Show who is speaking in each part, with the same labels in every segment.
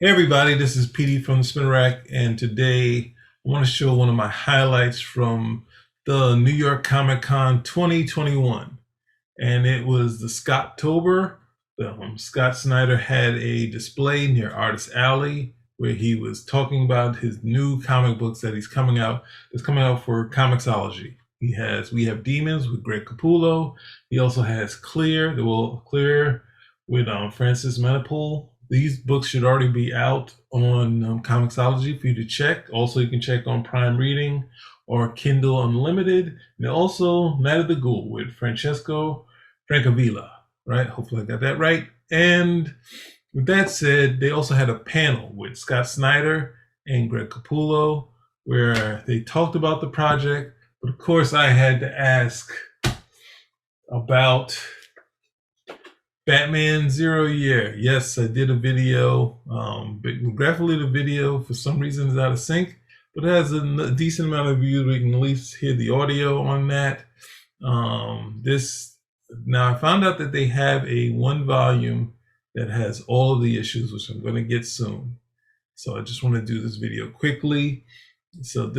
Speaker 1: Hey everybody, this is PD from the Spin Rack, and today I want to show one of my highlights from the New York Comic Con 2021. And it was the Scottober. Scott Snyder had a display near Artist Alley where he was talking about his new comic books that's coming out for Comixology. We have Demons with Greg Capullo. He also has Clear with Francis Manapul. These books should already be out on Comixology for you to check. Also, you can check on Prime Reading or Kindle Unlimited. And also, Night of the Ghoul with Francesco Francavilla, right? Hopefully I got that right. And with that said, they also had a panel with Scott Snyder and Greg Capullo where they talked about the project. But of course, I had to ask about Batman Zero Year. Yes, I did a video. Graphically, the video for some reason is out of sync, but it has a decent amount of views. We can at least hear the audio on that. Now I found out that they have a one volume that has all of the issues, which I'm going to get soon. So I just want to do this video quickly. So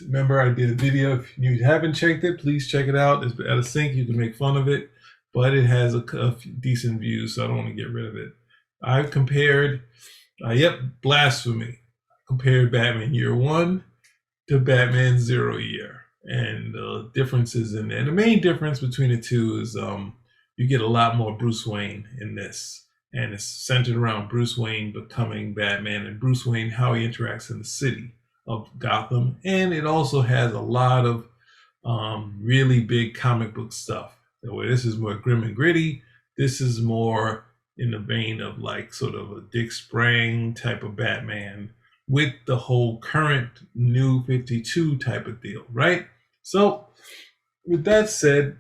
Speaker 1: remember I did a video. If you haven't checked it, please check it out. It's out of sync. You can make fun of it, but it has a decent views, so I don't want to get rid of it. I've compared, blasphemy. Compared Batman Year One to Batman Zero Year, and the differences in there. And the main difference between the two is you get a lot more Bruce Wayne in this, and it's centered around Bruce Wayne becoming Batman and Bruce Wayne, how he interacts in the city of Gotham. And it also has a lot of really big comic book stuff. Where this is more grim and gritty, this is more in the vein of like sort of a Dick Sprang type of Batman with the whole current new 52 type of deal, right? So with that said,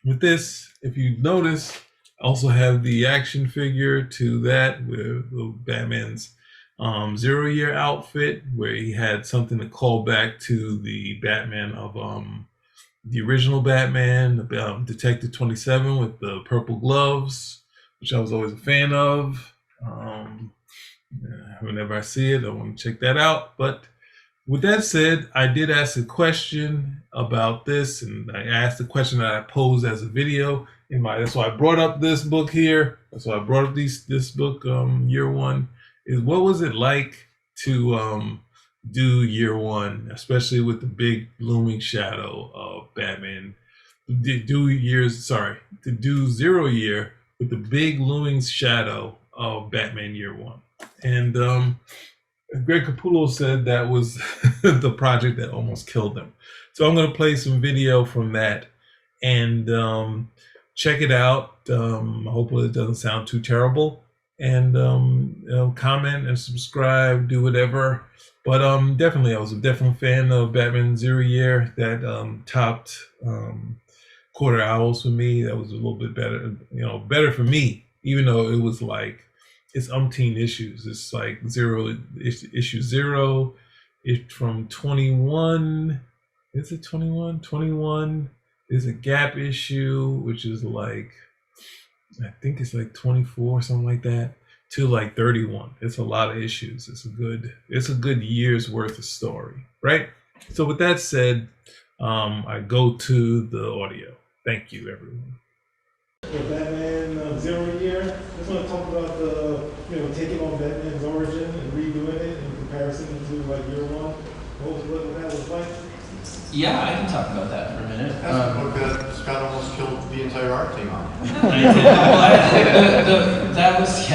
Speaker 1: with this, if you notice, I also have the action figure to that with Batman's Zero Year outfit, where he had something to call back to the Batman of the original Batman, Detective 27 with the purple gloves, which I was always a fan of. Whenever I see it, I want to check that out. But with that said, I did ask a question about this, and I asked the question that I posed as a video. That's why I brought up this book here. That's why I brought up this book, Year One, is what was it like to do Year One, especially with the big looming shadow of Batman. To do Zero Year with the big looming shadow of Batman Year One. And Greg Capullo said that was the project that almost killed him. So I'm going to play some video from that and check it out. Hopefully it doesn't sound too terrible. And comment and subscribe, do whatever. But definitely, I was a fan of Batman Zero Year. That topped Quarter Owls for me. That was a little bit better, better for me, even though it was like it's umpteen issues. It's like issue 0. It's from 21. Is it 21? 21 is a gap issue, which is like, I think it's like 24, something like that, to like 31. It's a lot of issues. It's a good year's worth of story, right? So with that said, I go to the audio. Thank you, everyone. Batman Zero Year. I just want to talk about taking on Batman's origin and redoing it in comparison to like Year One. What that was like.
Speaker 2: Yeah, I can talk about that for a minute.
Speaker 3: Scott almost killed the entire art team on.
Speaker 2: That was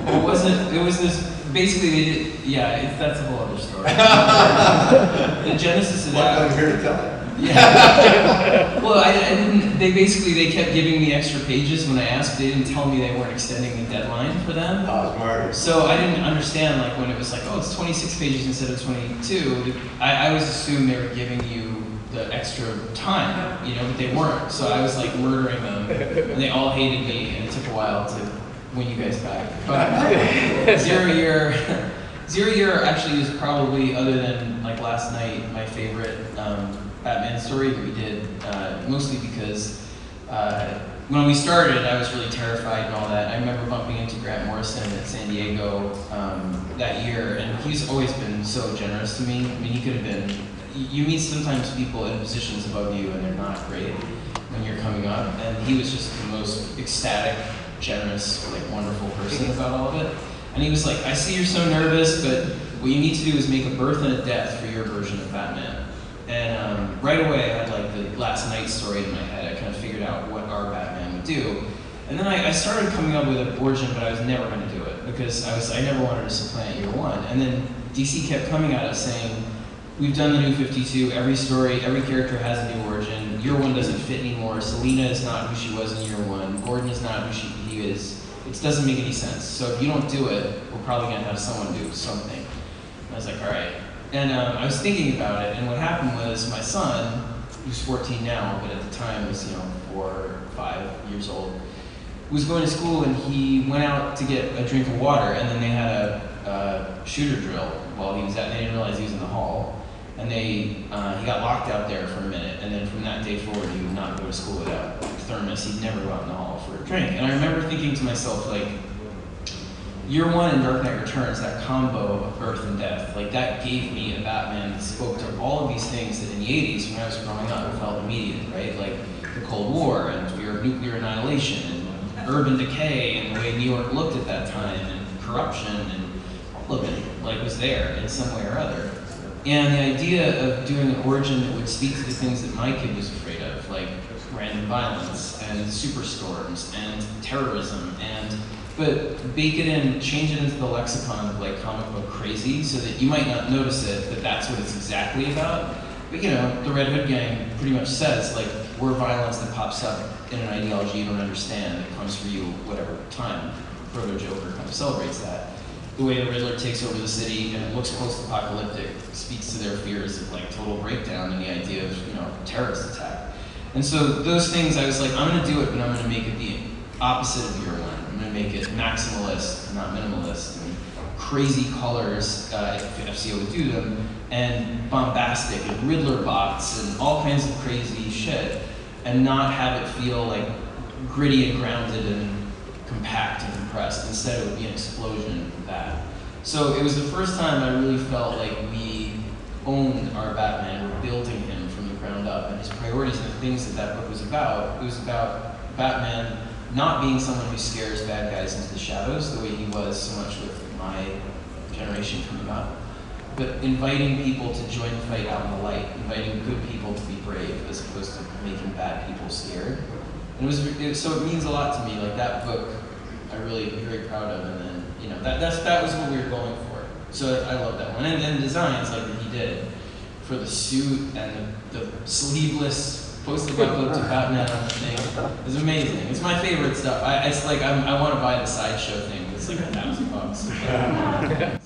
Speaker 2: It wasn't. It was this. Basically, they did. Yeah, that's a whole other story. The genesis of that.
Speaker 3: I'm here to tell it.
Speaker 2: Yeah. Well, I didn't. They kept giving me extra pages when I asked. They didn't tell me they weren't extending the deadline for them.
Speaker 3: Oh, smart.
Speaker 2: So I didn't understand, like, when it was like, oh, it's 26 pages instead of 22. I always assumed they were giving you the extra time, but they weren't. So I was like murdering them, and they all hated me, and it took a while to win you guys back. But Zero Year actually is probably, other than like last night, my favorite Batman story that we did, mostly because when we started, I was really terrified and all that. I remember bumping into Grant Morrison at San Diego that year, and he's always been so generous to me. I mean, he could have been, you meet sometimes people in positions above you and they're not great when you're coming up, and he was just the most ecstatic, generous, like wonderful person about all of it. And he was like, I see you're so nervous, but what you need to do is make a birth and a death for your version of Batman. And right away, I had like the last night story in my head. I kind of figured out what our Batman would do. And then I started coming up with an origin, but I was never going to do it because I never wanted to supplant Year One. And then DC kept coming at us saying, we've done the New 52, every story, every character has a new origin. Year One doesn't fit anymore. Selina is not who she was in Year One. Gordon is not who he is. It doesn't make any sense. So if you don't do it, we're probably going to have someone do something. And I was like, all right. And I was thinking about it, and what happened was my son, who's 14 now, but at the time was 4 or 5 years old, was going to school, and he went out to get a drink of water, and then they had a shooter drill while he was at. They didn't realize he was in the hall, and he got locked out there for a minute, and then from that day forward, he would not go to school without a thermos. He'd never go out in the hall for a drink. And I remember thinking to myself, like, Year One and Dark Knight Returns, that combo of birth and death, like that gave me a Batman that spoke to all of these things that in the 80s, when I was growing up, felt immediate, right? Like the Cold War and fear of nuclear annihilation and urban decay and the way New York looked at that time and corruption and all of it, like was there in some way or other. And the idea of doing an origin that would speak to the things that my kid was afraid of, like random violence and superstorms and terrorism but bake it in, change it into the lexicon of like comic book crazy so that you might not notice it, but that's what it's exactly about. But the Red Hood gang pretty much says like, we're violence that pops up in an ideology you don't understand that comes for you whatever time. Proto-Joker kind of celebrates that. The way the Riddler takes over the city and it looks post-apocalyptic speaks to their fears of like total breakdown and the idea of terrorist attack. And so those things I was like, I'm gonna do it, but I'm gonna make it the opposite of Year One. I'm going to make it maximalist, not minimalist, and crazy colors, if FCO would do them, and bombastic, and Riddler bots, and all kinds of crazy shit, and not have it feel like gritty and grounded and compact and compressed. Instead, it would be an explosion of that. So it was the first time I really felt like we owned our Batman, we're building him from the ground up, and his priorities and the things that book was about. It was about Batman not being someone who scares bad guys into the shadows the way he was so much with my generation coming up, but inviting people to join the fight out in the light, inviting good people to be brave as opposed to making bad people scared. And so it means a lot to me. Like that book, I'm really very proud of, and then that was what we were going for. So I love that one, and then designs like that he did for the suit and the sleeveless post-apocalyptic Batman on the thing is amazing. It's my favorite stuff. I want to buy the sideshow thing. It's like $1,000.